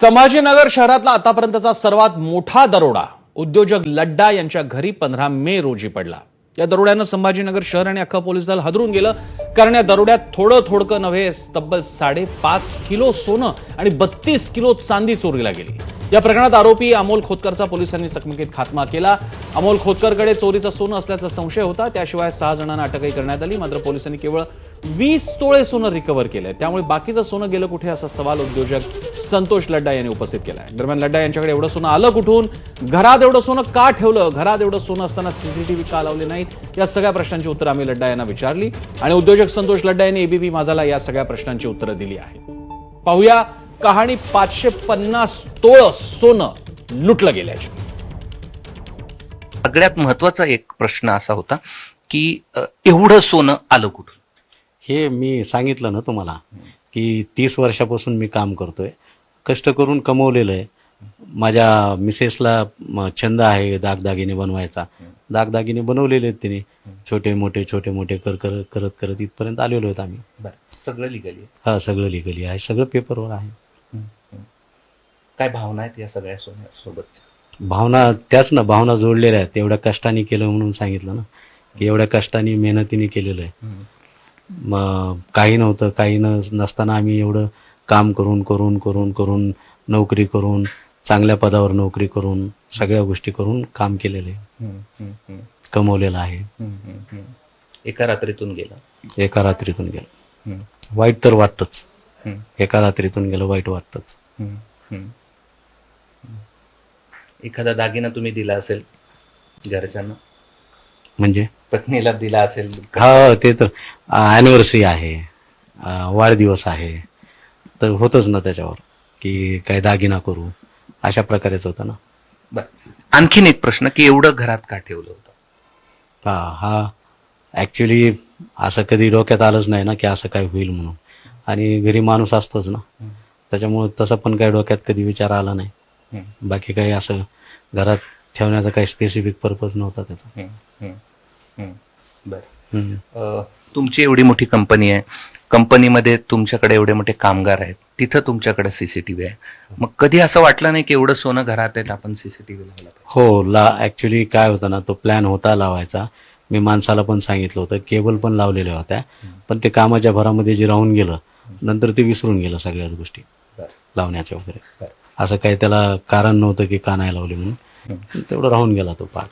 संभाजीनगर शहरातला आतापर्यंतचा सर्वात मोठा दरोडा उद्योजक लड्डा यांच्या घरी 15 मे रोजी पडला। या दरोड्यानं संभाजीनगर शहर आणि अख्खा पोलीस दल हादरून गेलं, कारण या दरोड्यात थोडं नव्हे, तब्बल 5.5 किलो सोनं आणि 32 किलो चांदी चोरीला गेली। या प्रकरणात आरोपी अमोल खोतकरचा पोलिसांनी चकमकीत खात्मा केला। अमोल खोतकरकडे चोरीचं सोनं असल्याचा संशय होता, त्याशिवाय 6 जणांना अटकही करण्यात आली। मात्र पोलिसांनी केवळ 20 तोळे सोनं रिकव्हर केलंय, त्यामुळे बाकीचं सोनं गेलं कुठे असा सवाल उद्योजक संतोष लड्डा यांनी उपस्थित केलाय। दरम्यान लड्डा यांच्याकडे एवढं सोनं आलं कुठून, घरात एवढं सोनं का ठेवलं, घरात एवढं सोनं असताना सीसीटीव्ही का लावले नाहीत, या सगळ्या प्रश्नांची उत्तरं आम्ही लड्डा यांना विचारली आणि उद्योजक संतोष लड्डा यांनी एबीपी माझाला या सगळ्या प्रश्नांची उत्तरं दिली आहेत। पाहूया कहाणी 550 तोळं सोनं लुटलं गेल्याची। सगळ्यात महत्वाचा एक प्रश्न असा होता की एवढं सोनं आलं कुठून? हे मी सांगितलं ना तुम्हाला की 30 वर्षापासून मी काम करतोय, कष्ट करून कमवलेलं आहे। माझ्या मिसेसला छंद आहे दागदागिने बनवायचा, दागदागिने बनवलेले आहेत तिने, छोटे मोठे करत इथपर्यंत आलेलो आहेत आम्ही। सगळं लिगली? हा, सगळं लिगली आहे, सगळं पेपरवर आहे। काय भावना आहेत या सगळ्या सोन्यासोबत? भावना त्याच ना, भावना जोडलेल्या आहेत। एवढ्या कष्टाने केलं म्हणून सांगितलं ना की एवढ्या कष्टाने मेहनतीने केलेलं आहे। मग काही नव्हतं, काही नसताना आम्ही एवढं काम करून नोकरी करून, चांगल्या पदावर नोकरी करून, सगळ्या गोष्टी करून काम केलेलं आहे, कमवलेलं आहे। एका रात्रीतून गेलं? एका रात्रीतून गेलं। वाईट तर वाटतंच, एका रात्रीतून गेलं, वाईट वाटतंच। एखादा दागिना तुम्ही दिला असेल घरच्यांना, म्हणजे पत्नीला दिला असेल? हा, ते तर अॅनिव्हर्सरी आहे, वाढदिवस आहे, तर होतच ना त्याच्यावर की काय दागिना करू, अशा प्रकारेच होतं ना। आणखीन एक प्रश्न की एवढं घरात का ठेवलं होतं? हा ऍक्च्युली असं कधी डोक्यात आलंच नाही ना की असं काय होईल म्हणून, आणि घरी माणूस असतोच ना, त्याच्यामुळे तसं पण काही डोक्यात कधी विचार आला नाही। बाकी काही असं घरात ठेवण्याचा काही स्पेसिफिक पर्पज नव्हता त्याचा। तुमची एवढी मोठी कंपनी आहे, कंपनीमध्ये तुमच्याकडे एवढे मोठे कामगार आहेत, तिथं तुमच्याकडे सीसीटीव्ही आहे, मग कधी असं वाटलं नाही की एवढं सोनं घरात आहे, आपण सीसीटीव्ही लावला पाहिजे? हो, ऍक्च्युली काय होतं ना, तो प्लॅन होता लावायचा। मी माणसाला पण सांगितलं होतं, केबल पण लावलेल्या होत्या, पण ते कामाच्या भरामध्ये जे राहून गेलं, नंतर ते विसरून गेलं सगळ्याच गोष्टी लावण्याच्या वगैरे। असं काही त्याला कारण नव्हतं की का नाही लावले म्हणून, तेवढं राहून गेला तो पार्ट।